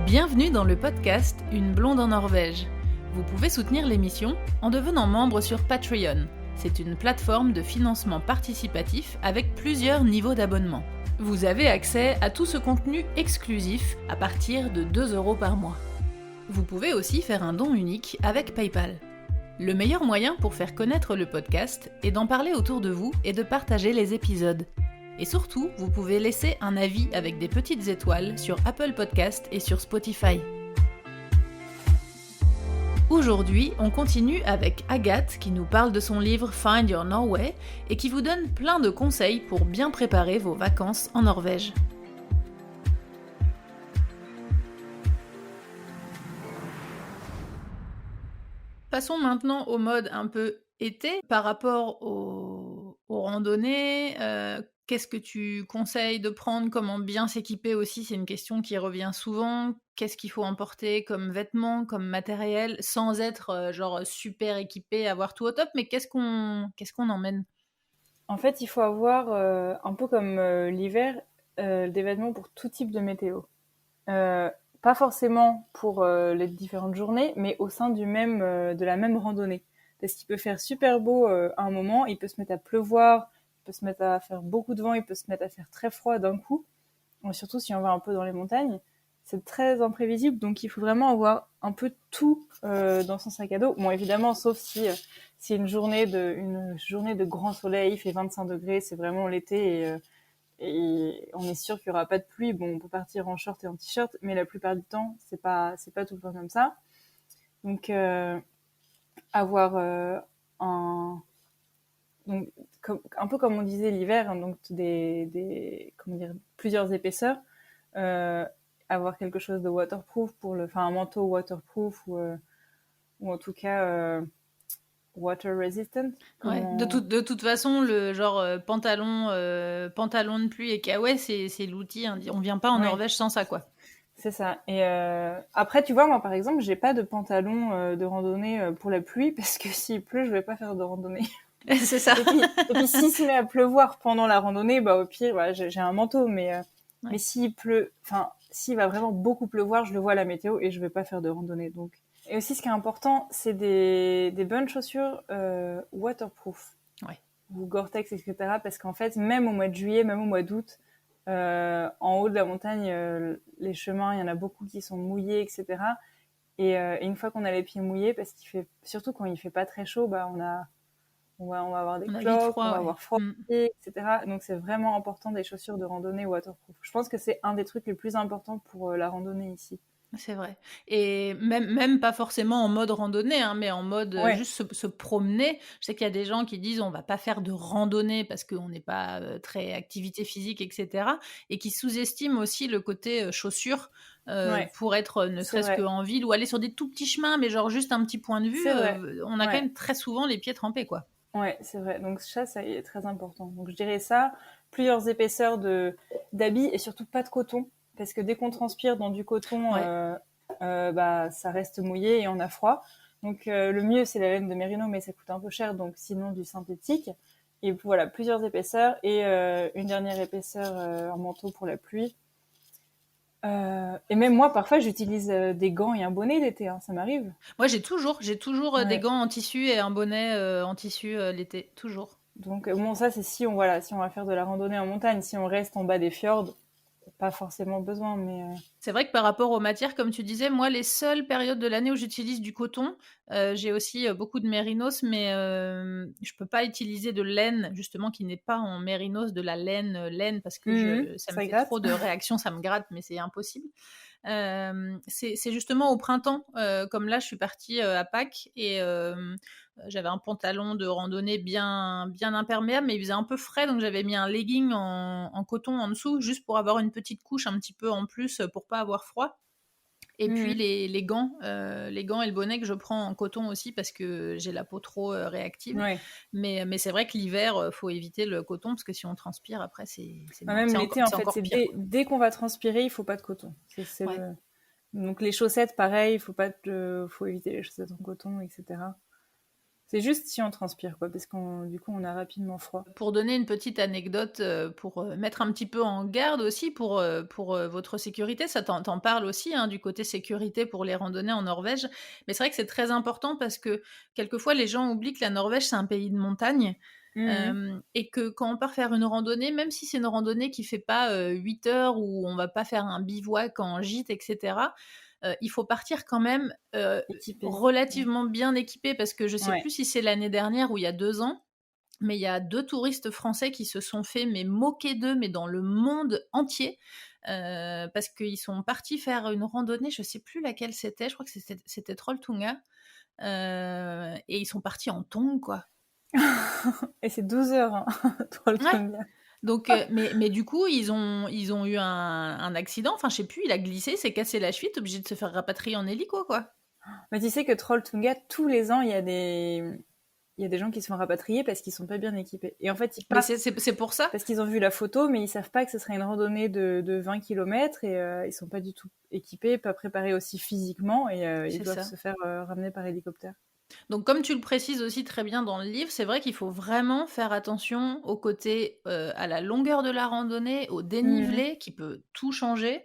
Bienvenue dans le podcast Une blonde en Norvège. Vous pouvez soutenir l'émission en devenant membre sur Patreon. C'est une plateforme de financement participatif avec plusieurs niveaux d'abonnement. Vous avez accès à tout ce contenu exclusif à partir de 2 € par mois. Vous pouvez aussi faire un don unique avec PayPal. Le meilleur moyen pour faire connaître le podcast est d'en parler autour de vous et de partager les épisodes. Et surtout, vous pouvez laisser un avis avec des petites étoiles sur Apple Podcast et sur Spotify. Aujourd'hui, on continue avec Agathe qui nous parle de son livre Find Your Norway et qui vous donne plein de conseils pour bien préparer vos vacances en Norvège. Passons maintenant au mode un peu été par rapport aux randonnées. Qu'est-ce que tu conseilles de prendre? Comment bien s'équiper aussi? C'est une question qui revient souvent. Qu'est-ce qu'il faut emporter comme vêtements, comme matériel, sans être genre super équipé, avoir tout au top, mais qu'est-ce qu'on emmène? En fait, il faut avoir, un peu comme l'hiver, des vêtements pour tout type de météo. Pas forcément pour les différentes journées, mais au sein de la même randonnée. Parce qu'il peut faire super beau à un moment, il peut se mettre à pleuvoir, il peut se mettre à faire beaucoup de vent, il peut se mettre à faire très froid d'un coup. Et surtout si on va un peu dans les montagnes, c'est très imprévisible, donc il faut vraiment avoir un peu tout dans son sac à dos. Bon, évidemment, sauf si une journée de grand soleil, il fait 25 degrés, c'est vraiment l'été et on est sûr qu'il y aura pas de pluie. Bon, on peut partir en short et en t-shirt, mais la plupart du temps, c'est pas tout le temps comme ça. Donc avoir un peu comme on disait l'hiver, hein, donc plusieurs épaisseurs, avoir quelque chose de waterproof un manteau waterproof ou en tout cas water resistant. Ouais. De toute façon, le genre pantalon de pluie et kawaii, c'est l'outil. On vient pas en Norvège sans ça, quoi. C'est ça. Et après, tu vois, moi, par exemple, j'ai pas de pantalon de randonnée pour la pluie parce que s'il pleut, je vais pas faire de randonnée. C'est ça. Et puis s'il se met à pleuvoir pendant la randonnée, bah au pire, voilà, j'ai un manteau, mais s'il pleut, s'il va vraiment beaucoup pleuvoir, je le vois à la météo et je vais pas faire de randonnée. Donc. Et aussi, ce qui est important, c'est des bonnes chaussures waterproof, ou Gore-Tex, etc. Parce qu'en fait, même au mois de juillet, même au mois d'août, en haut de la montagne, les chemins, il y en a beaucoup qui sont mouillés, etc. Et une fois qu'on a les pieds mouillés, parce qu'il fait, surtout quand il fait pas très chaud, bah on va avoir des cloques, on va avoir froid, etc. Donc c'est vraiment important des chaussures de randonnée waterproof. Je pense que c'est un des trucs les plus importants pour la randonnée ici. C'est vrai. Et même pas forcément en mode randonnée, hein, mais en mode juste se promener. Je sais qu'il y a des gens qui disent on va pas faire de randonnée parce qu'on n'est pas très activité physique, etc. Et qui sous-estiment aussi le côté chaussures pour être ne serait-ce qu'en ville ou aller sur des tout petits chemins, mais genre juste un petit point de vue. On a quand même très souvent les pieds trempés, quoi. Ouais, c'est vrai. Donc ça est très important. Donc je dirais ça, plusieurs épaisseurs d'habits et surtout pas de coton. Parce que dès qu'on transpire dans du coton, ça reste mouillé et on a froid. Donc le mieux, c'est la laine de mérino, mais ça coûte un peu cher, donc sinon du synthétique. Et voilà, plusieurs épaisseurs et une dernière épaisseur en manteau pour la pluie. Et même moi, parfois, j'utilise des gants et un bonnet l'été, hein, ça m'arrive. Moi, j'ai toujours des gants en tissu et un bonnet en tissu l'été, toujours. Donc bon, ça c'est si on va faire de la randonnée en montagne, si on reste en bas des fjords, pas forcément besoin, mais... C'est vrai que par rapport aux matières, comme tu disais, moi, les seules périodes de l'année où j'utilise du coton, j'ai aussi beaucoup de mérinos, mais je peux pas utiliser de laine, justement, qui n'est pas en mérinos, de la laine, parce que ça me fait gratte. trop de réactions, ça me gratte, mais c'est impossible. C'est justement au printemps, comme là, je suis partie à Pâques, et j'avais un pantalon de randonnée bien imperméable, mais il faisait un peu frais, donc j'avais mis un legging en coton en dessous, juste pour avoir une petite couche un petit peu en plus pour pas avoir froid. Et puis les gants et le bonnet que je prends en coton aussi parce que j'ai la peau trop réactive. Ouais. Mais c'est vrai que l'hiver, faut éviter le coton parce que si on transpire après, c'est même l'été, en fait, c'est dès qu'on va transpirer, il faut pas de coton. Donc les chaussettes, pareil, faut éviter les chaussettes en coton, etc. C'est juste si on transpire, quoi, parce du coup, on a rapidement froid. Pour donner une petite anecdote, pour mettre un petit peu en garde aussi pour votre sécurité, ça t'en parle aussi, hein, du côté sécurité pour les randonnées en Norvège. Mais c'est vrai que c'est très important parce que quelquefois les gens oublient que la Norvège c'est un pays de montagne. Et que quand on part faire une randonnée, même si c'est une randonnée qui fait pas 8 heures où on va pas faire un bivouac en gîte, etc., il faut partir quand même relativement bien équipé parce que je sais plus si c'est l'année dernière ou il y a 2 ans, mais il y a 2 touristes français qui se sont fait moquer d'eux, mais dans le monde entier, parce qu'ils sont partis faire une randonnée, je sais plus laquelle c'était, je crois que c'était Trolltunga, et ils sont partis en tongs, quoi. Et c'est 12 heures, hein, Trolltunga. Donc, mais du coup, ils ont eu un accident, enfin je sais plus, il a glissé, s'est cassé la cheville, obligé de se faire rapatrier en hélico, quoi. Mais tu sais que Trolltunga, tous les ans, il y a des gens qui se font rapatrier parce qu'ils sont pas bien équipés. Et en fait, ils partent. Mais c'est pour ça. Parce qu'ils ont vu la photo, mais ils savent pas que ce serait une randonnée de 20 km et ils sont pas du tout équipés, pas préparés aussi physiquement et ils doivent se faire ramener par hélicoptère. Donc, comme tu le précises aussi très bien dans le livre, c'est vrai qu'il faut vraiment faire attention au côté, à la longueur de la randonnée, au dénivelé qui peut tout changer,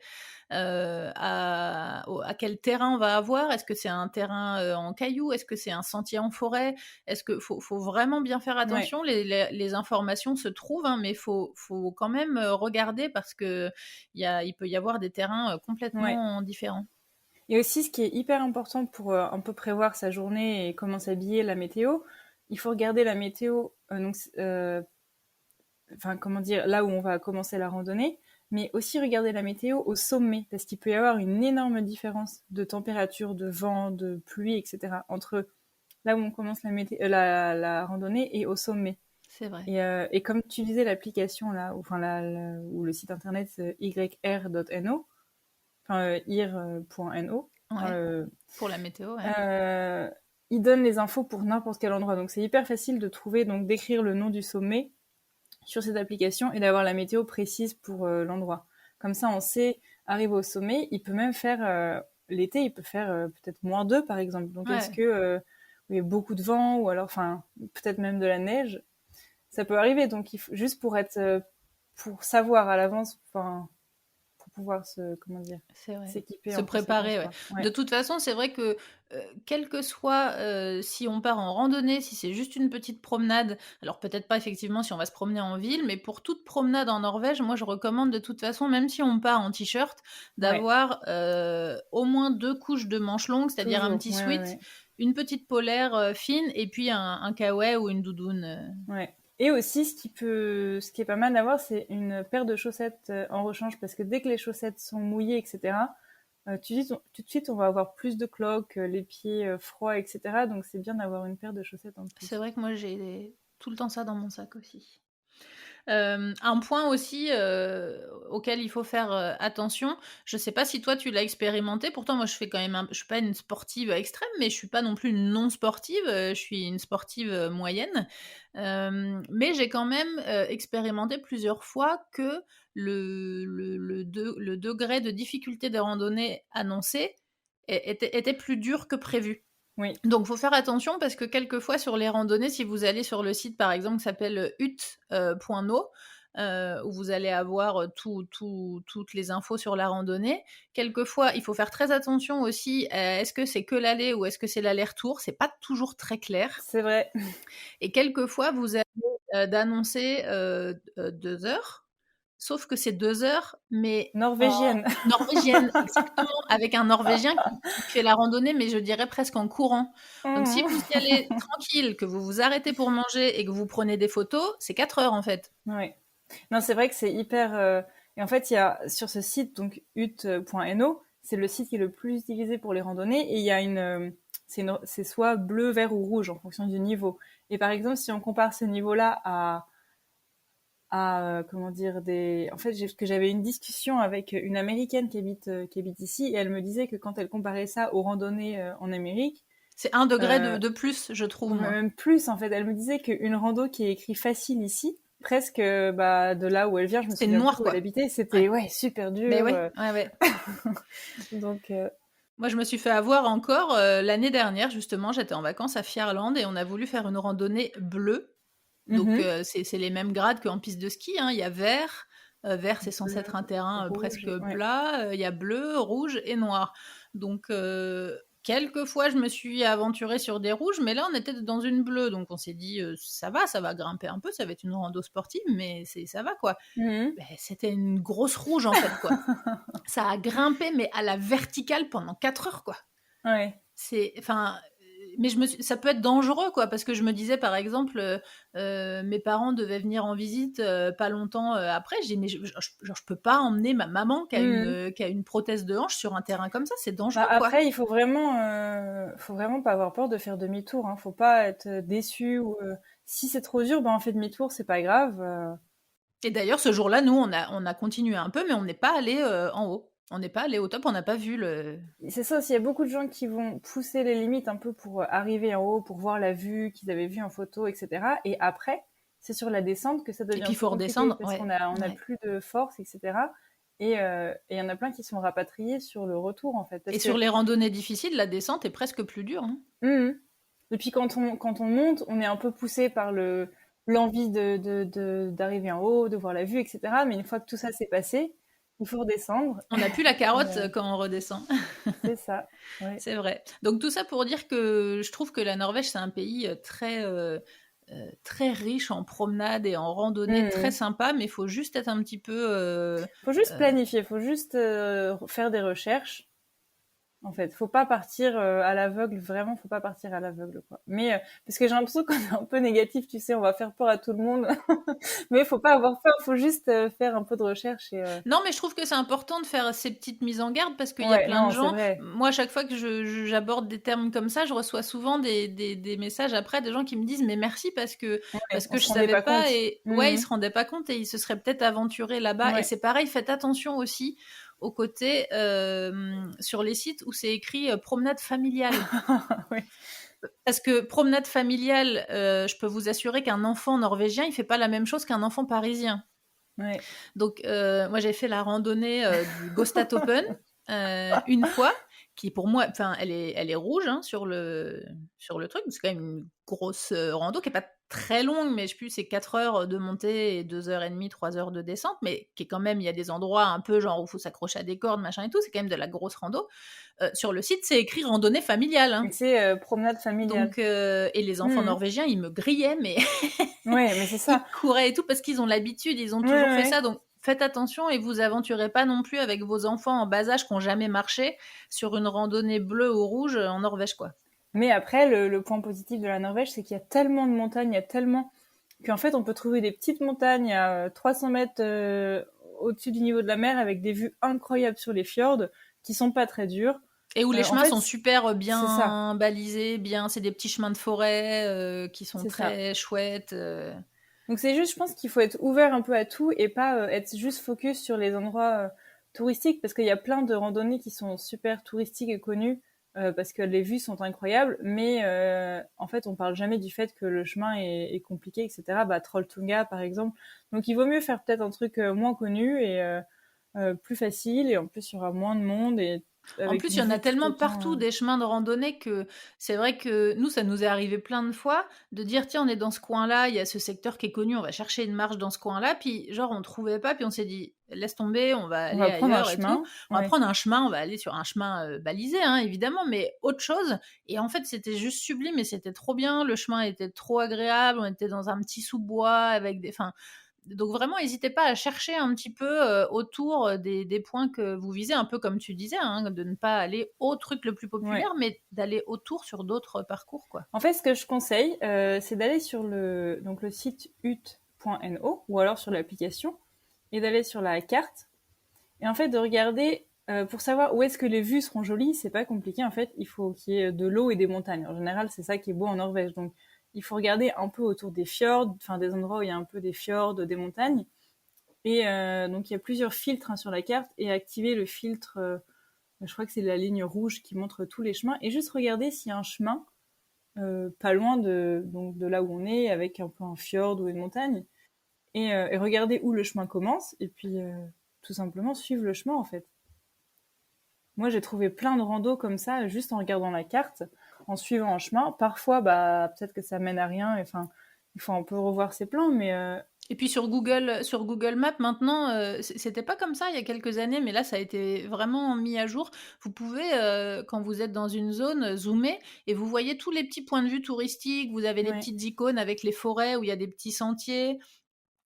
à quel terrain on va avoir. Est-ce que c'est un terrain en cailloux? Est-ce que c'est un sentier en forêt? Est-ce que faut vraiment bien faire attention. Les informations se trouvent, hein, mais faut quand même regarder parce que il peut y avoir des terrains complètement différents. Et aussi, ce qui est hyper important pour un peu prévoir sa journée et comment s'habiller, la météo, il faut regarder la météo, comment dire, là où on va commencer la randonnée, mais aussi regarder la météo au sommet, parce qu'il peut y avoir une énorme différence de température, de vent, de pluie, etc., entre là où on commence la randonnée et au sommet. C'est vrai. Et comme tu disais, l'application, là, ou le site internet yr.no, enfin ir.no. Pour la météo, il donne les infos pour n'importe quel endroit. Donc c'est hyper facile de trouver, donc d'écrire le nom du sommet sur cette application et d'avoir la météo précise pour l'endroit. Comme ça, on sait, arriver au sommet, il peut même faire, l'été, il peut faire peut-être -2 par exemple. Donc est-ce que il y a beaucoup de vent ou alors, peut-être même de la neige, ça peut arriver. Donc il faut, juste pour pour savoir à l'avance, pour pouvoir s'équiper, se préparer. De toute façon, c'est vrai que quel que soit si on part en randonnée, si c'est juste une petite promenade, alors peut-être pas effectivement si on va se promener en ville, mais pour toute promenade en Norvège, moi je recommande de toute façon, même si on part en t-shirt, d'avoir au moins 2 couches de manches longues, c'est-à-dire un petit sweat, une petite polaire fine et puis un kawaii ou une doudoune. Et aussi, ce qui est pas mal d'avoir, c'est une paire de chaussettes en rechange, parce que dès que les chaussettes sont mouillées, etc., tout de suite, on va avoir plus de cloques, les pieds froids, etc. Donc, c'est bien d'avoir une paire de chaussettes en plus. C'est vrai que moi, j'ai tout le temps ça dans mon sac aussi. Un point aussi auquel il faut faire attention, je sais pas si toi tu l'as expérimenté, pourtant moi je fais quand même je suis pas une sportive extrême, mais je suis pas non plus une non sportive, je suis une sportive moyenne, mais j'ai quand même expérimenté plusieurs fois que le degré de difficulté des randonnées annoncé était plus dur que prévu. Oui. Donc, il faut faire attention parce que quelquefois sur les randonnées, si vous allez sur le site par exemple qui s'appelle hut.no, où vous allez avoir toutes les infos sur la randonnée, quelquefois il faut faire très attention aussi, est-ce que c'est que l'aller ou est-ce que c'est l'aller-retour? C'est pas toujours très clair. C'est vrai. Et quelquefois vous avez d'annoncer 2 heures. Sauf que c'est 2 heures, mais norvégienne. Norvégienne, exactement, avec un Norvégien qui fait la randonnée, mais je dirais presque en courant. Donc si vous y allez tranquille, que vous vous arrêtez pour manger et que vous prenez des photos, c'est 4 heures en fait. Oui. Non, c'est vrai que c'est hyper... Et en fait, il y a sur ce site, donc hut.no, c'est le site qui est le plus utilisé pour les randonnées, et il y a c'est soit bleu, vert ou rouge en fonction du niveau. Et par exemple, si on compare ce niveau-là à comment dire, en fait, j'avais une discussion avec une Américaine qui habite ici, et elle me disait que quand elle comparait ça aux randonnées en Amérique, c'est 1 degré de plus, je trouve. Même plus, en fait. Elle me disait qu'une rando qui est écrit facile ici, presque de là où elle vient, je me souviens noir, où elle habitait, c'était super dur. Mais ouais. Donc Moi, je me suis fait avoir encore l'année dernière, justement. J'étais en vacances à Fjärland et on a voulu faire une randonnée bleue. Donc, Mhm. c'est les mêmes grades qu'en piste de ski, hein. Il y a vert. Vert, c'est censé Bleu, être un terrain rouge, presque ouais. plat. Il y a bleu, rouge et noir. Donc, quelques fois, je me suis aventurée sur des rouges, mais là, on était dans une bleue. Donc, on s'est dit, ça va grimper un peu, ça va être une rando sportive, mais ça va, quoi. Mhm. Ben, c'était une grosse rouge, en fait, quoi. Ça a grimpé, mais à la verticale pendant 4 heures, quoi. Ouais. Enfin, mais ça peut être dangereux, quoi, parce que je me disais, par exemple, mes parents devaient venir en visite pas longtemps après. J'ai dit, mais je peux pas emmener ma maman Mhm. qui a une prothèse de hanche sur un terrain comme ça, c'est Bah, dangereux, quoi. après, il faut vraiment pas avoir peur de faire demi-tour, hein. Faut pas être déçu ou si c'est trop dur, ben on fait demi-tour, c'est pas grave. Et d'ailleurs, ce jour-là, nous, on a continué un peu, mais on n'est pas allé en haut. On n'est pas allé au top, on n'a pas vu le. C'est ça aussi, il y a beaucoup de gens qui vont pousser les limites un peu pour arriver en haut, pour voir la vue qu'ils avaient vue en photo, etc. Et après, c'est sur la descente que ça Et devient qu'il plus faut compliqué redescendre, parce ouais. qu'on a Ouais. plus de force, etc. Et il y en a plein qui sont rapatriés sur le retour en fait, Et parce que sur les randonnées difficiles, la descente est presque plus dure, hein. mhm. Et puis quand on monte, on est un peu poussé par l'envie d'arriver en haut, de voir la vue, etc. Mais une fois que tout ça s'est passé, il faut redescendre. On n'a plus la Et, carotte quand on redescend. c'est ça. Ouais. C'est vrai. Donc tout ça pour dire que je trouve que la Norvège, c'est un pays très riche en promenades et en randonnées, très Mhm. sympa, mais il faut juste être un petit peu. Faut juste Euh, planifier, faut juste faire des recherches. En fait, faut pas partir à l'aveugle, vraiment, faut pas partir à l'aveugle, quoi. Mais parce que j'ai l'impression qu'on est un peu négatif, tu sais, on va faire peur à tout le monde, mais faut pas avoir peur, faut juste faire un peu de recherche et Non, mais je trouve que c'est important de faire ces petites mises en garde parce qu'il y a ouais, plein de non, c'est gens. vrai. Moi, à chaque fois que j'aborde des termes comme ça, je reçois souvent des messages après des gens qui me disent mais merci Ouais, parce on que se je rendait savais pas pas compte. et ouais, ils Mhm. se rendaient pas compte et ils se seraient peut-être aventurés là-bas. Et Ouais. c'est pareil, faites attention aussi au côté sur les sites où c'est écrit promenade familiale. Ouais. Parce que promenade familiale, je peux vous assurer qu'un enfant norvégien, il fait pas la même chose qu'un enfant parisien. Ouais. Donc, moi, j'ai fait la randonnée du Gostat Open une fois, qui pour moi, enfin, elle est rouge hein, sur le truc. C'est quand même une grosse rando qui est pas très longue, mais je sais plus, c'est 4 heures de montée et 2h30, 3 heures de descente, mais qui est quand même, il y a des endroits un peu genre où il faut s'accrocher à des cordes, machin et tout. C'est quand même de la grosse rando. Sur le site, c'est écrit randonnée familiale. Et Hein. c'est promenade familiale. Donc, et les enfants Mhm. norvégiens, ils me grillaient, mais Ouais, mais c'est ça. ils couraient et tout parce qu'ils ont l'habitude, ils ont Ouais, toujours fait ouais. ça. Donc faites attention et vous aventurez pas non plus avec vos enfants en bas âge qui n'ont jamais marché sur une randonnée bleue ou rouge en Norvège, quoi. Mais après, le point positif de la Norvège, c'est qu'il y a tellement de montagnes, il y a tellement qu'en fait, on peut trouver des petites montagnes à 300 mètres au-dessus du niveau de la mer avec des vues incroyables sur les fjords qui sont pas très dures. Et où les En chemins fait, sont super c'est ça, bien balisés, bien, c'est des petits chemins de forêt qui sont c'est ça. très chouettes. Donc c'est juste, je pense qu'il faut être ouvert un peu à tout et pas être juste focus sur les endroits touristiques parce qu'il y a plein de randonnées qui sont super touristiques et connues parce que les vues sont incroyables, mais en fait on parle jamais du fait que le chemin est compliqué, etc. Bah Trolltunga par exemple. Donc il vaut mieux faire peut-être un truc moins connu et plus facile et en plus il y aura moins de monde et En avec plus, il une y en a vue tout tellement autant. partout des chemins de randonnée que c'est vrai que nous, ça nous est arrivé plein de fois de dire tiens, on est dans ce coin-là, il y a ce secteur qui est connu, on va chercher une marche dans ce coin-là, puis genre on trouvait pas, puis on s'est dit laisse tomber, on va On aller va prendre un ailleurs et tout. chemin, On va ouais. prendre un chemin, on va aller sur un chemin balisé, hein, évidemment, mais autre chose. Et en fait, c'était juste sublime et c'était trop bien. Le chemin était trop agréable, on était dans un petit sous-bois avec des. Enfin, donc vraiment, n'hésitez pas à chercher un petit peu autour des points que vous visez, un peu comme tu disais, hein, de ne pas aller au truc le plus Ouais. populaire, mais d'aller autour sur d'autres parcours, quoi. En fait, ce que je conseille, c'est d'aller sur le site ut.no ou alors sur l'application et d'aller sur la carte et en fait de regarder pour savoir où est-ce que les vues seront jolies. C'est pas compliqué en fait. Il faut qu'il y ait de l'eau et des montagnes. En général, c'est ça qui est beau en Norvège. Donc, il faut regarder un peu autour des fjords, enfin des endroits où il y a un peu des fjords, des montagnes. Et donc, il y a plusieurs filtres hein, sur la carte et activer le filtre. Je crois que c'est la ligne rouge qui montre tous les chemins et juste regarder s'il y a un chemin pas loin donc de là où on est, avec un peu un fjord ou une montagne, et regarder où le chemin commence, et puis tout simplement suivre le chemin en fait. Moi, j'ai trouvé plein de randos comme ça, juste en regardant la carte, en suivant un chemin. Parfois, bah, peut-être que ça mène à rien. Enfin, il faut un peu revoir ses plans, mais Et puis sur Google Maps maintenant, c'était pas comme ça il y a quelques années, mais là ça a été vraiment mis à jour. Vous pouvez, quand vous êtes dans une zone, zoomer et vous voyez tous les petits points de vue touristiques. Vous avez les ouais, petites icônes avec les forêts où il y a des petits sentiers.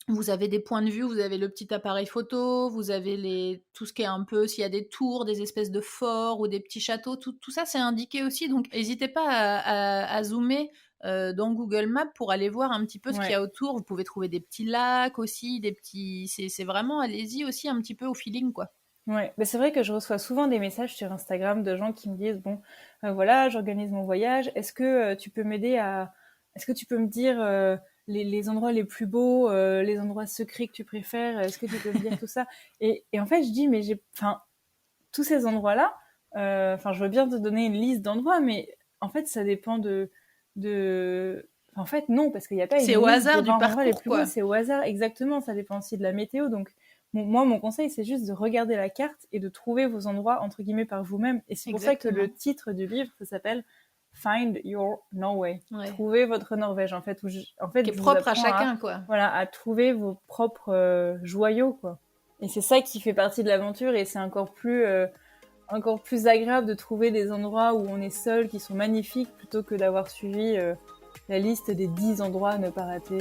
Vous avez des points de vue, vous avez le petit appareil photo, vous avez tout ce qui est un peu, s'il y a des tours, des espèces de forts ou des petits châteaux, tout ça c'est indiqué aussi. Donc n'hésitez pas à zoomer dans Google Maps pour aller voir un petit peu ce qu'il y ouais. a autour. Vous pouvez trouver des petits lacs aussi, des petits. C'est vraiment, allez-y aussi un petit peu au feeling, quoi. Ouais, mais c'est vrai que je reçois souvent des messages sur Instagram de gens qui me disent, bon, voilà, j'organise mon voyage. Est-ce que tu peux m'aider à, est-ce que tu peux me dire les endroits les plus beaux, les endroits secrets que tu préfères? Est-ce que tu peux me dire tout ça? Et en fait, je dis, mais enfin, tous ces endroits-là, enfin, je veux bien te donner une liste d'endroits, mais en fait, ça dépend en fait, non, parce qu'il n'y a pas C'est une au liste des hasard du 20 endroits les parcours, plus beaux, quoi. c'est au hasard, exactement, ça dépend aussi de la météo. Donc, moi, mon conseil, c'est juste de regarder la carte et de trouver vos endroits, entre guillemets, par vous-même. Et c'est pour ça que le Exactement. titre du livre, ça s'appelle Find Your Norway. Ouais. Trouver votre Norvège, en fait, en fait, Qui est je vous propre à apprends à, chacun, quoi. voilà, à trouver vos propres joyaux, quoi. Et c'est ça qui fait partie de l'aventure et c'est encore plus agréable de trouver des endroits où on est seul, qui sont magnifiques, plutôt que d'avoir suivi la liste des 10 endroits à ne pas rater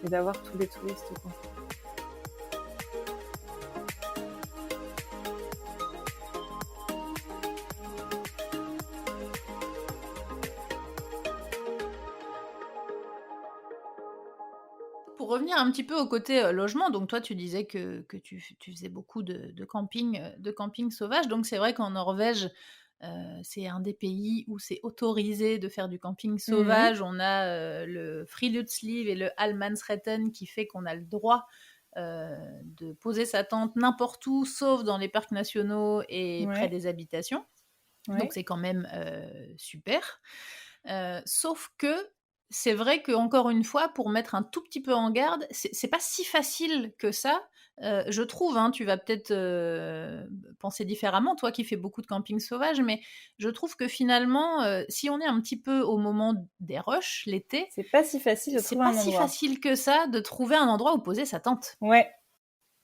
et d'avoir tous les touristes, quoi. Pour revenir un petit peu au côté logement, donc toi tu disais que tu faisais beaucoup de camping sauvage, donc c'est vrai qu'en Norvège, c'est un des pays où c'est autorisé de faire du camping Mhm. sauvage. On a le Friluftsliv et le Allemansretten qui fait qu'on a le droit de poser sa tente n'importe où, sauf dans les parcs nationaux et près Ouais, des habitations. Donc ouais. c'est quand même super. Sauf que c'est vrai que encore une fois, pour mettre un tout petit peu en garde, c'est pas si facile que ça. Je trouve, hein, tu vas peut-être penser différemment, toi qui fais beaucoup de camping sauvage, mais je trouve que finalement, si on est un petit peu au moment des rushs, l'été, C'est pas si facile de c'est trouver pas un si endroit. facile que ça de trouver un endroit où poser sa tente. Ouais,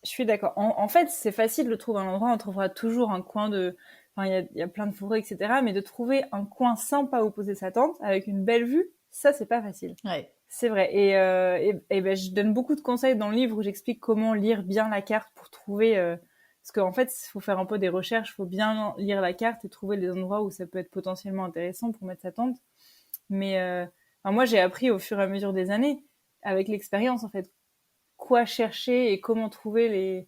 je suis d'accord. En fait, c'est facile de trouver un endroit, on trouvera toujours un coin de... Enfin, il y a plein de forêts, etc. Mais de trouver un coin sympa où poser sa tente, avec une belle vue, ça, c'est pas facile. Ouais. C'est vrai. Et ben, je donne beaucoup de conseils dans le livre où j'explique comment lire bien la carte pour trouver... parce qu'en fait, il faut faire un peu des recherches, il faut bien lire la carte et trouver les endroits où ça peut être potentiellement intéressant pour mettre sa tente. Mais enfin, moi, j'ai appris au fur et à mesure des années, avec l'expérience, en fait, quoi chercher et comment trouver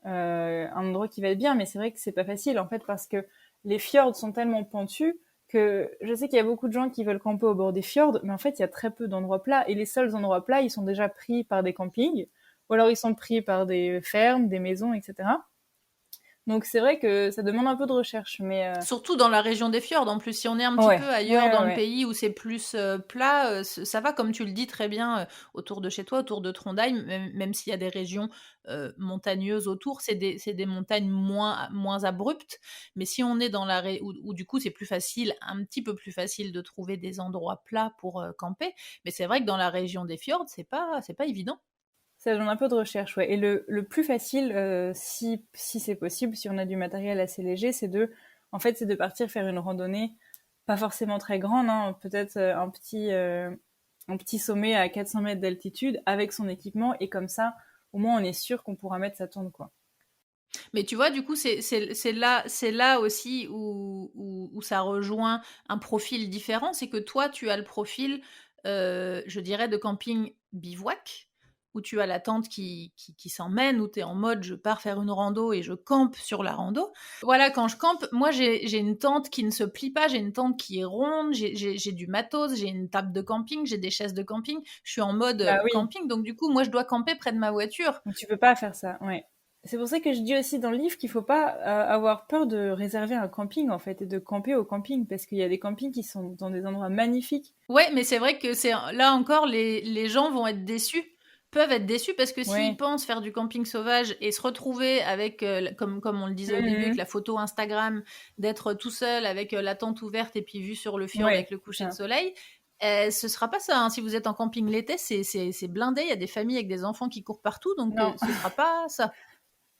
un endroit qui va être bien. Mais c'est vrai que c'est pas facile, en fait, parce que les fjords sont tellement pentus que je sais qu'il y a beaucoup de gens qui veulent camper au bord des fjords, mais en fait, il y a très peu d'endroits plats. Et les seuls endroits plats, ils sont déjà pris par des campings, ou alors ils sont pris par des fermes, des maisons, etc. Donc c'est vrai que ça demande un peu de recherche, mais Surtout dans la région des fjords, en plus, si on est un petit ouais, peu ouais, ailleurs ouais, dans le ouais. pays où c'est plus plat, ça va comme tu le dis très bien autour de chez toi, autour de Trondheim, même s'il y a des régions montagneuses autour, c'est des montagnes moins abruptes, mais si on est dans où du coup c'est plus facile, un petit peu plus facile de trouver des endroits plats pour camper, mais c'est vrai que dans la région des fjords, c'est pas évident. Ça demande un peu de recherche, ouais. Et le plus facile, si c'est possible, si on a du matériel assez léger, en fait, c'est de partir faire une randonnée, pas forcément très grande, hein, peut-être un petit sommet à 400 mètres d'altitude avec son équipement, et comme ça, au moins, on est sûr qu'on pourra mettre sa tente, quoi. Mais tu vois, du coup, c'est là aussi où ça rejoint un profil différent. C'est que toi, tu as le profil, je dirais, de camping bivouac, où tu as la tente qui s'emmène, où tu es en mode je pars faire une rando et je campe sur la rando. Voilà, quand je campe, moi j'ai une tente qui ne se plie pas, j'ai une tente qui est ronde, j'ai du matos, j'ai une table de camping, j'ai des chaises de camping. Je suis en mode Bah oui, camping, donc du coup, moi je dois camper près de ma voiture. donc tu peux pas faire ça, ouais. C'est pour ça que je dis aussi dans le livre qu'il faut pas avoir peur de réserver un camping, en fait, et de camper au camping, parce qu'il y a des campings qui sont dans des endroits magnifiques. Ouais, mais c'est vrai que c'est là encore les gens vont être déçus peuvent être déçus parce que s'ils Oui. pensent faire du camping sauvage et se retrouver avec, comme on le disait au début, avec la photo Instagram, d'être tout seul avec la tente ouverte et puis vue sur le fjord avec le coucher de soleil, ce sera pas ça. Hein. Si vous êtes en camping l'été, c'est blindé. Il y a des familles avec des enfants qui courent partout, donc ce sera pas ça.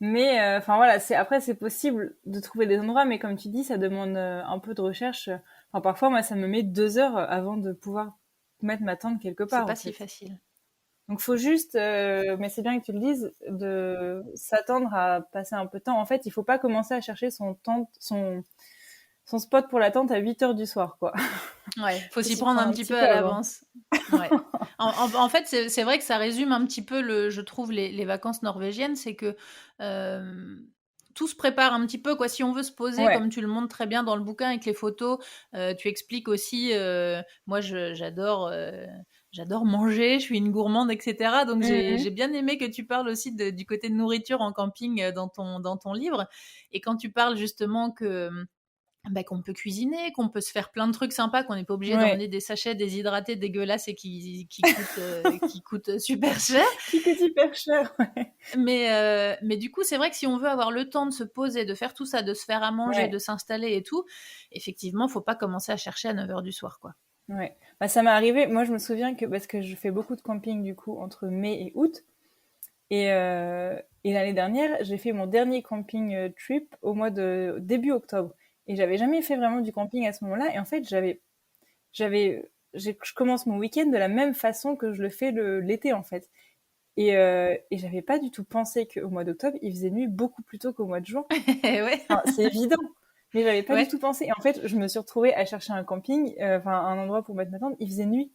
Mais enfin voilà, après c'est possible de trouver des endroits, mais comme tu dis, ça demande un peu de recherche. Enfin, parfois moi ça me met 2 heures avant de pouvoir mettre ma tente quelque part. C'est pas si facile. Donc faut juste, mais c'est bien que tu le dises, de s'attendre à passer un peu de temps. En fait, il faut pas commencer à chercher son spot pour la tente à 8 heures du soir, quoi. Ouais, faut s'y prendre un petit peu à l'avance. Ouais. En fait, c'est vrai que ça résume un petit peu, je trouve, les vacances norvégiennes, c'est que tout se prépare un petit peu, quoi. Si on veut se poser, comme tu le montres très bien dans le bouquin avec les photos, tu expliques aussi, moi j'adore manger, je suis une gourmande, etc. Donc j'ai bien aimé que tu parles aussi du côté de nourriture en camping dans ton livre. Et quand tu parles justement qu'on peut cuisiner, qu'on peut se faire plein de trucs sympas, qu'on n'est pas obligé d'emmener des sachets déshydratés dégueulasses et qui coûtent super cher. Qui coûtent hyper cher, ouais. Mais du coup, c'est vrai que si on veut avoir le temps de se poser, de faire tout ça, de se faire à manger, de s'installer et tout, effectivement, faut pas commencer à chercher à 9h du soir, quoi. Ouais. Bah, ça m'est arrivé. Moi, je me souviens parce que je fais beaucoup de camping, du coup, entre mai et août. Et l'année dernière, j'ai fait mon dernier camping trip au mois de début octobre. Et j'avais jamais fait vraiment du camping à ce moment-là. Et en fait, je commence mon week-end de la même façon que je le fais l'été, en fait. Et j'avais pas du tout pensé qu'au mois d'octobre, il faisait nuit beaucoup plus tôt qu'au mois de juin. Enfin, c'est évident. Mais j'avais pas du tout pensé. Et en fait, je me suis retrouvée à chercher un camping, un endroit pour mettre ma tente. Il faisait nuit.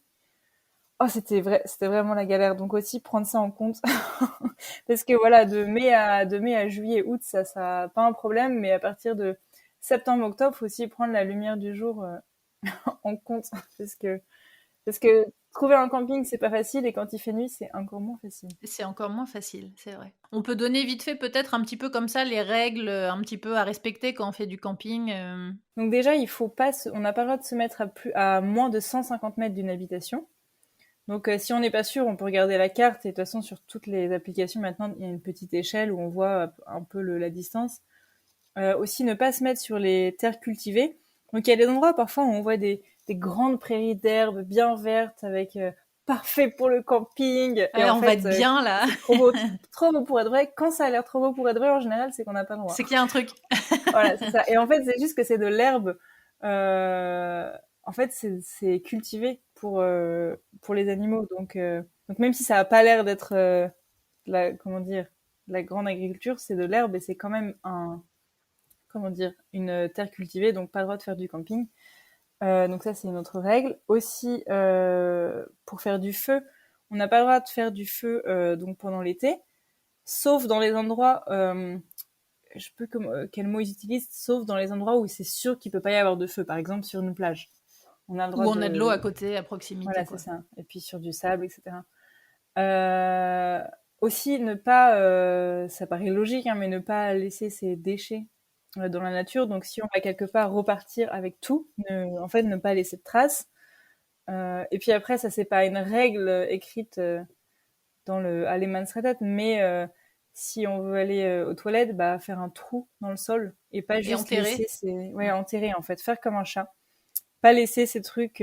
Oh, c'était vraiment la galère. Donc aussi prendre ça en compte. Parce que voilà, de mai à juillet, août, ça pas un problème. Mais à partir de septembre, octobre, faut aussi prendre la lumière du jour en compte. Parce que trouver un camping, c'est pas facile. Et quand il fait nuit, c'est encore moins facile. C'est encore moins facile, c'est vrai. On peut donner vite fait peut-être un petit peu comme ça les règles un petit peu à respecter quand on fait du camping. Donc déjà, on n'a pas le droit de se mettre à moins de 150 mètres d'une habitation. Donc si on n'est pas sûr, on peut regarder la carte. Et de toute façon, sur toutes les applications, maintenant, il y a une petite échelle où on voit un peu la distance. Aussi, ne pas se mettre sur les terres cultivées. Donc il y a des endroits parfois où on voit des grandes prairies d'herbes bien vertes avec parfait pour le camping. Et en fait, va être bien là. C'est trop beau pour être vrai. Quand ça a l'air trop beau pour être vrai, en général, c'est qu'on n'a pas le droit. C'est qu'il y a un truc. Voilà, c'est ça. Et en fait, c'est juste que c'est de l'herbe. En fait, c'est cultivé pour les animaux. Donc même si ça a pas l'air d'être la grande agriculture, c'est de l'herbe et c'est quand même une terre cultivée, donc pas le droit de faire du camping. Donc ça, c'est une autre règle. Aussi, pour faire du feu, on n'a pas le droit de faire du feu donc pendant l'été, sauf dans les endroits, quel mot ils utilisent, sauf dans les endroits où c'est sûr qu'il peut pas y avoir de feu, par exemple sur une plage. On a le droit où on a de l'eau à côté, à proximité. Voilà, c'est ça. Et puis sur du sable, etc. Aussi, ne pas, ça paraît logique, hein, mais ne pas laisser ses déchets dans la nature. Donc, si on va quelque part repartir avec tout, en fait, ne pas laisser de traces. Et puis après, ça, c'est pas une règle écrite dans le Allemansrätet, mais si on veut aller aux toilettes, bah, faire un trou dans le sol et pas juste enterrer. laisser enterrer, en fait. Faire comme un chat. Pas laisser ces trucs,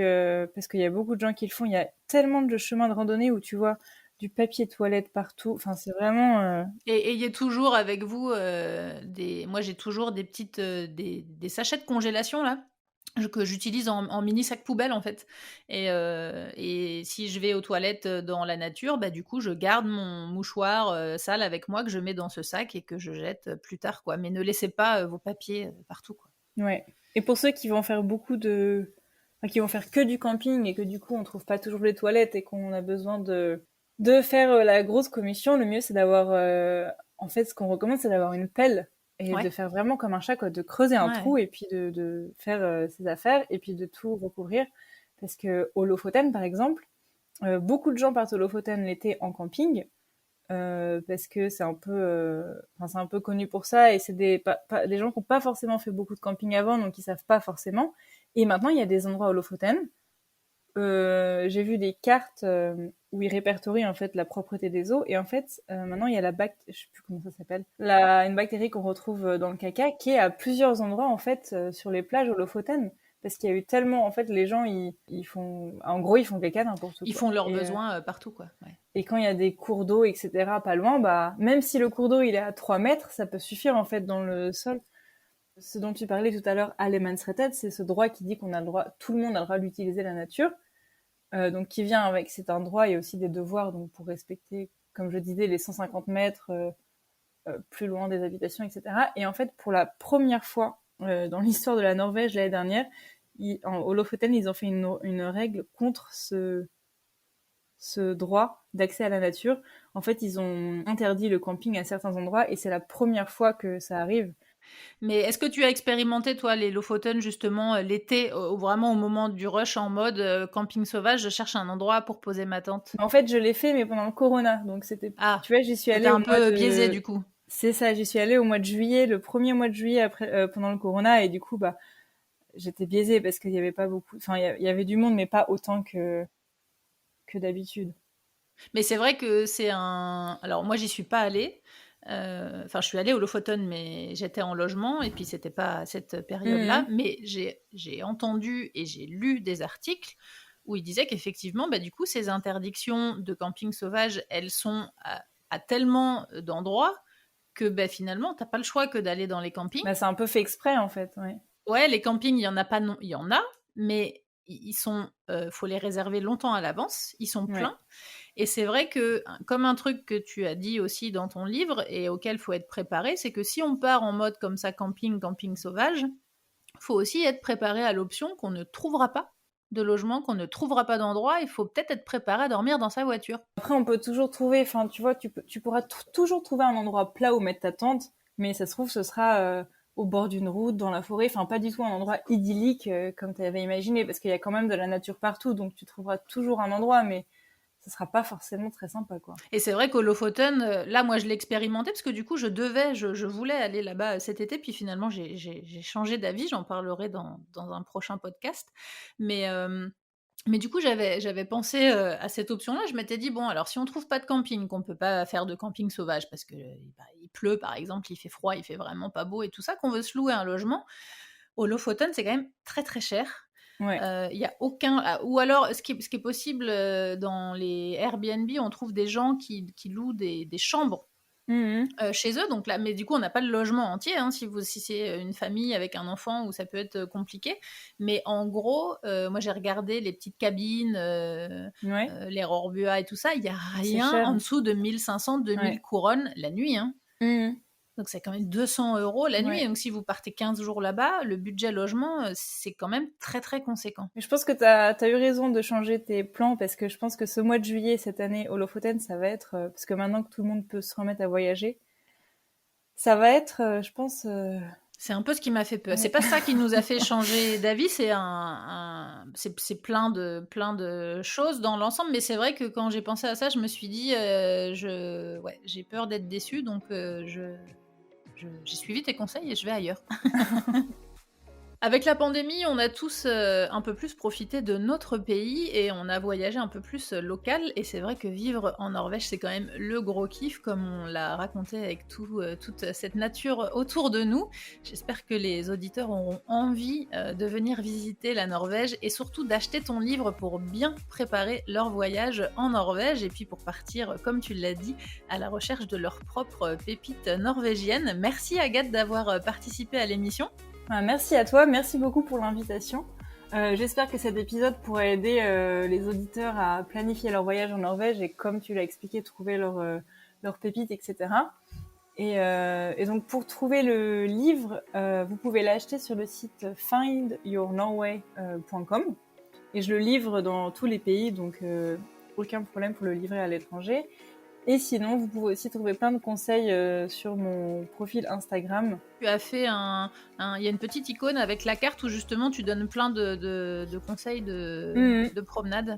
parce qu'il y a beaucoup de gens qui le font. Il y a tellement de chemins de randonnée où tu vois du papier toilette partout. Enfin, c'est vraiment... Et ayez toujours avec vous moi j'ai toujours des petites des sachets de congélation là que j'utilise en mini sac poubelle en fait. Et si je vais aux toilettes dans la nature, bah du coup je garde mon mouchoir sale avec moi que je mets dans ce sac et que je jette plus tard quoi. Mais ne laissez pas vos papiers partout quoi. Ouais. Et pour ceux qui vont faire qui vont faire que du camping et que du coup on trouve pas toujours les toilettes et qu'on a besoin de faire la grosse commission, le mieux c'est d'avoir en fait ce qu'on recommande c'est d'avoir une pelle et de faire vraiment comme un chat quoi, de creuser un trou et puis de faire ses affaires et puis de tout recouvrir parce que au Lofoten par exemple, beaucoup de gens partent au Lofoten l'été en camping. Parce que c'est un peu connu pour ça et c'est des gens qui n'ont pas forcément fait beaucoup de camping avant donc ils savent pas forcément et maintenant il y a des endroits au Lofoten, j'ai vu des cartes où ils répertorient en fait la propreté des eaux. Et en fait, maintenant il y a je sais plus comment ça s'appelle, une bactérie qu'on retrouve dans le caca qui est à plusieurs endroits en fait sur les plages au Lofoten. Parce qu'il y a eu tellement, en fait, les gens, ils font caca n'importe où. Ils font leurs besoins partout, quoi. Ouais. Et quand il y a des cours d'eau, etc., pas loin, bah, même si le cours d'eau, il est à 3 mètres, ça peut suffire, en fait, dans le sol. Ce dont tu parlais tout à l'heure, Allemansrättet, c'est ce droit qui dit qu'on a le droit, tout le monde a le droit d'utiliser la nature. Donc, qui vient avec, c'est un droit et aussi des devoirs, donc, pour respecter, comme je disais, les 150 mètres, plus loin des habitations, etc. Et en fait, pour la première fois, dans l'histoire de la Norvège l'année dernière, au Lofoten, ils ont fait une règle contre ce droit d'accès à la nature. En fait, ils ont interdit le camping à certains endroits et c'est la première fois que ça arrive. Mais est-ce que tu as expérimenté, toi, les Lofoten, justement, l'été, vraiment au moment du rush, en mode camping sauvage, je cherche un endroit pour poser ma tente? En fait, je l'ai fait, mais pendant le corona. Donc, c'était. Tu vois, j'y suis allée. C'était un peu biaisé, du coup. C'est ça, j'y suis allée au mois de juillet, le premier mois de juillet après, pendant le corona, et du coup, bah, j'étais biaisée parce qu'il y avait pas beaucoup. Enfin, il y avait du monde, mais pas autant que d'habitude. Mais c'est vrai que c'est un. Alors, moi, j'y suis pas allée. Enfin, je suis allée au Lofoten, mais j'étais en logement, et puis c'était pas à cette période-là. Mais j'ai entendu et j'ai lu des articles où ils disaient qu'effectivement, bah, du coup, ces interdictions de camping sauvage, elles sont à tellement d'endroits que bah, finalement, t'as pas le choix que d'aller dans les campings. Bah, c'est un peu fait exprès, en fait. Ouais, ouais, les campings, il y en a pas, non, il y en a, mais ils sont, faut les réserver longtemps à l'avance. Ils sont pleins. Ouais. Et c'est vrai que, comme un truc que tu as dit aussi dans ton livre et auquel il faut être préparé, c'est que si on part en mode comme ça, camping sauvage, il faut aussi être préparé à l'option qu'on ne trouvera pas de logement, qu'on ne trouvera pas d'endroit. Il faut peut-être être préparé à dormir dans sa voiture. Après, on peut toujours trouver, enfin, tu vois, tu pourras toujours trouver un endroit plat où mettre ta tente, mais ça se trouve, ce sera au bord d'une route, dans la forêt, enfin, pas du tout un endroit idyllique comme tu avais imaginé, parce qu'il y a quand même de la nature partout, donc tu trouveras toujours un endroit, mais ce sera pas forcément très sympa, quoi. Et c'est vrai qu'au Lofoten, là, moi, je l'ai expérimenté parce que du coup, je voulais aller là-bas cet été, puis finalement, j'ai changé d'avis. J'en parlerai dans un prochain podcast. Mais du coup, j'avais pensé à cette option-là. Je m'étais dit, bon, alors si on trouve pas de camping, qu'on peut pas faire de camping sauvage parce que il pleut, par exemple, il fait froid, il fait vraiment pas beau et tout ça, qu'on veut se louer un logement, au Lofoten, c'est quand même très, très cher. Ouais. Y a aucun. Ou alors, ce qui est possible, dans les Airbnb, on trouve des gens qui louent des chambres chez eux. Donc là, mais du coup, on n'a pas le logement entier. Hein, si c'est une famille avec un enfant, où ça peut être compliqué. Mais en gros, moi, j'ai regardé les petites cabines, les Rorbua et tout ça. Il n'y a rien en dessous de 1500, 2000 couronnes la nuit. Hein. Donc, c'est quand même 200 € la nuit. Donc, si vous partez 15 jours là-bas, le budget logement, c'est quand même très, très conséquent. Mais je pense que tu as eu raison de changer tes plans parce que je pense que ce mois de juillet, cette année, au Lofoten, ça va être... parce que maintenant que tout le monde peut se remettre à voyager, ça va être, je pense... C'est un peu ce qui m'a fait peur. C'est pas ça qui nous a fait changer d'avis, c'est c'est plein de choses dans l'ensemble, mais c'est vrai que quand j'ai pensé à ça, je me suis dit, j'ai peur d'être déçue, donc j'ai suivi tes conseils et je vais ailleurs. Avec la pandémie, on a tous un peu plus profité de notre pays et on a voyagé un peu plus local. Et c'est vrai que vivre en Norvège, c'est quand même le gros kiff, comme on l'a raconté avec toute cette nature autour de nous. J'espère que les auditeurs auront envie de venir visiter la Norvège et surtout d'acheter ton livre pour bien préparer leur voyage en Norvège et puis pour partir, comme tu l'as dit, à la recherche de leur propre pépite norvégienne. Merci Agathe d'avoir participé à l'émission. Merci à toi, merci beaucoup pour l'invitation. J'espère que cet épisode pourra aider les auditeurs à planifier leur voyage en Norvège et, comme tu l'as expliqué, trouver leur pépite, etc. Et donc, pour trouver le livre, vous pouvez l'acheter sur le site findyournorway.com et je le livre dans tous les pays, donc aucun problème pour le livrer à l'étranger. Et sinon, vous pouvez aussi trouver plein de conseils sur mon profil Instagram. Tu as fait il y a une petite icône avec la carte où justement tu donnes plein de conseils de promenade.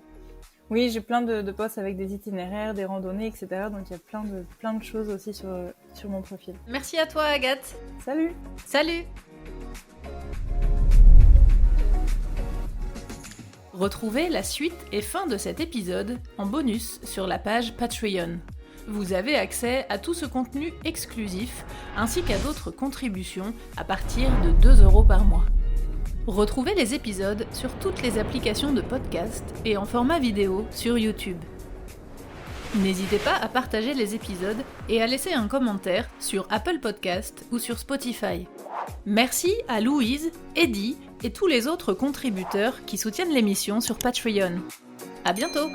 Oui, j'ai plein de posts avec des itinéraires, des randonnées, etc. Donc il y a plein de choses aussi sur mon profil. Merci à toi Agathe. Salut. Salut. Retrouvez la suite et fin de cet épisode en bonus sur la page Patreon. Vous avez accès à tout ce contenu exclusif ainsi qu'à d'autres contributions à partir de 2 € par mois. Retrouvez les épisodes sur toutes les applications de podcast et en format vidéo sur YouTube. N'hésitez pas à partager les épisodes et à laisser un commentaire sur Apple Podcast ou sur Spotify. Merci à Louise, Eddie et tous les autres contributeurs qui soutiennent l'émission sur Patreon. À bientôt!